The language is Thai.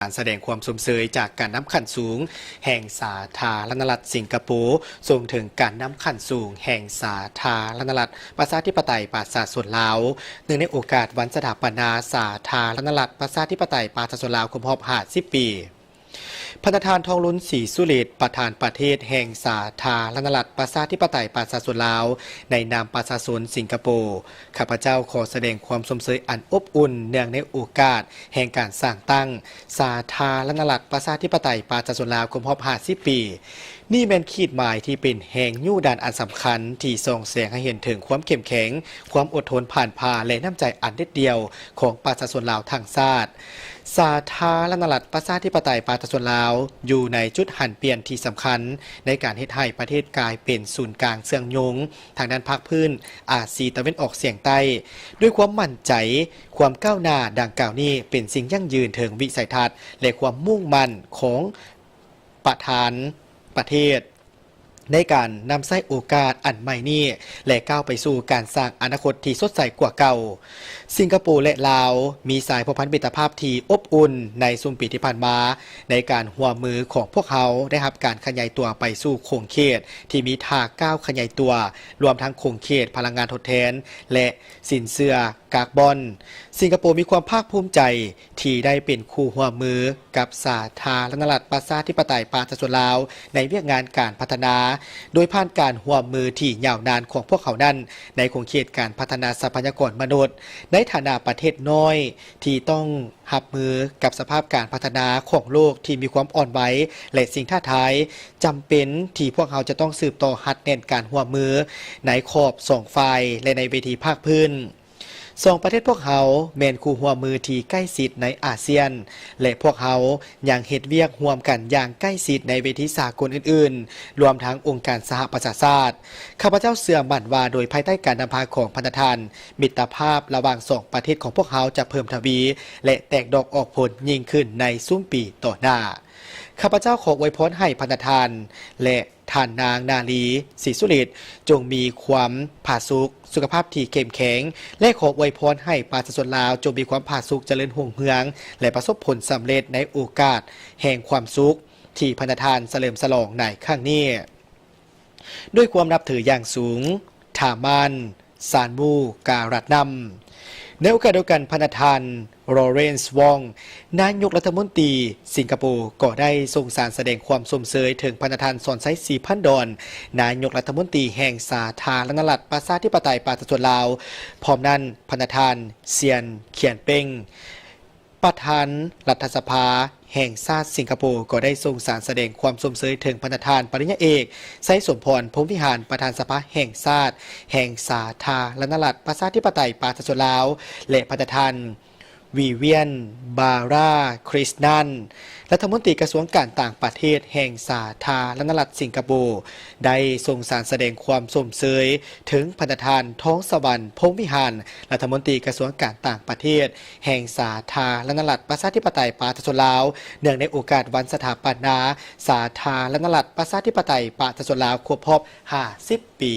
การแสดงความสมเสยจากการน้ำขันสูงแห่งสาธารณรัฐสิงคโปร์ส่งถึงการน้ำขันสูงแห่งสาธารณรัฐประชาธิปไตยประชาชนลาวเนื่องในโอกาสวันสถาปนาสาธารณรัฐประชาธิปไตยประชาชนลาวครบรอบ50 ปีพันธทานทองลุ้นศรีสุเรศประธานประเทศแห่งสาธารณรัฐประชาธิปไตยประชาชนลาวในนามประชาชนสิงคโปร์ข้าพเจ้าขอแสดงความสมเสยอันอบอุ่นเนื่องในโอกาสแห่งการสร้างตั้งสาธารณรัฐประชาธิปไตยประชาชนลาวครบรอบ50 ปีนี่เป็นขีดหมายที่เป็นแห่งยู่ด่านอันสำคัญที่ส่องแสงให้เห็นถึงความเข้มแข็งความอดทนผ่านพาและน้ำใจอันเด็ดเดียวของประชาชนลาวทั้งชาติสาธารณรัฐประชาธิปไตยประชาชนลาวอยู่ในจุดหันเปลี่ยนที่สำคัญในการเฮ็ดให้ประเทศกลายเป็นศูนย์กลางเสื่องยงทางด้านภาคพื้นอาซีตะวันออกเฉียงใต้ด้วยความมั่นใจความก้าวหน้าดังกล่าวนี้เป็นสิ่งยั่งยืนถึงวิสัยทัศน์และความมุ่งมั่นของประธานประเทศในการนำใช้โอกาสอันใหม่นี้และก้าวไปสู่การสร้างอนาคตที่สดใสกว่าเก่าสิงคโปร์และลาวมีสายพันธมิตรภาพที่อบอุ่นในซุมปีที่ผ่านมาในการหัวมือของพวกเขาได้รับการขยายตัวไปสู่โครงเขตที่มีท่าก้าวขยายตัวรวมทั้งโครงเขตพลังงานทดแทนและสินเชื่อกากบอนสิงคโปร์มีความภาคภูมิใจที่ได้เป็นคู่หัวมือกับสาธารณรัฐประชาธิปไตยประชาชนลาวในเวียกงานการพัฒนาโดยผ่านการหัวมือที่ยาวนานของพวกเขานั้นในโครงเขตการพัฒนาทรัพยากรมนุษย์ในฐานะประเทศน้อยที่ต้องรับมือกับสภาพการพัฒนาของโลกที่มีความอ่อนไหวและสิ่งท้าทายจำเป็นที่พวกเขาจะต้องสืบต่อหัดแน่นการหัวมือในขอบสองฝ่ายและในเวทีภาคพื้นสองประเทศพวกเขาแมนคู่หัวมือที่ใกล้ชิดในอาเซียนและพวกเขายังเฮ็ดเวียกร่วมกันอย่างใกล้ชิดในเวทีสากลอื่นๆรวมทั้งองค์การสหประชาชาติข้าพเจ้าเชื่อมั่นว่าโดยภายใต้การนำพาของพันธทานมิตรภาพระหว่างสองประเทศของพวกเขาจะเพิ่มทวีและแตกดอกออกผลยิ่งขึ้นในซุ้มปีต่อหน้าข้าพเจ้าขออวยพรให้พันธทานและท่านนางนาลีศรีสุเรศจงมีความผาสุกสุขภาพที่เข้มแข็งและขออวยพรให้ประชาชนลาวจงมีความผาสุกเจริญรุ่งเรืองและประสบผลสำเร็จในโอกาสแห่งความสุขที่พันธทานเฉลิมฉลองในครั้งนี้ด้วยความนับถืออย่างสูงถามันสารมูการัตนำในโอกาสเดียวกันพันธทานโรเรนซ์วองนายกรัฐมนตรีสิงคโปร์ก็ได้ส่งสารแสดงความสมเสยถึงพันธทานสอนไซสีพันดอนนายกรัฐมนตรีแห่งสาธารณรัฐประชาธิปไตยประชาชนลาวพร้อมนั้นพันธทานเซียนเขียนเป้งประธานรัฐสภาแห่งชาติสิงคโปร์ก็ได้ส่งสารแสดงความสมเสยถึงพันธทานปริญญาเอกไซสมพรพรหมวิหารประธานสภาแห่งชาติแห่งสาธารณรัฐประชาธิปไตยประชาชนลาวและพันธทานวีเวียนบาราคริสนันรัฐมนตรีกระทรวงการต่างประเทศแห่งสาธารณรัฐสิงคโปร์ได้ส่งสารแสดงความสมเสยถึงพันธทานท้องสวรรค์พรหมวิหารรัฐมนตรีกระทรวงการต่างประเทศแห่งสาธารณรัฐประชาธิปไตยประชาชนลาวเนื่องในโอกาสวันสถาปนาสาธารณรัฐประชาธิปไตยประชาชนลาวครบรอบ50 ปี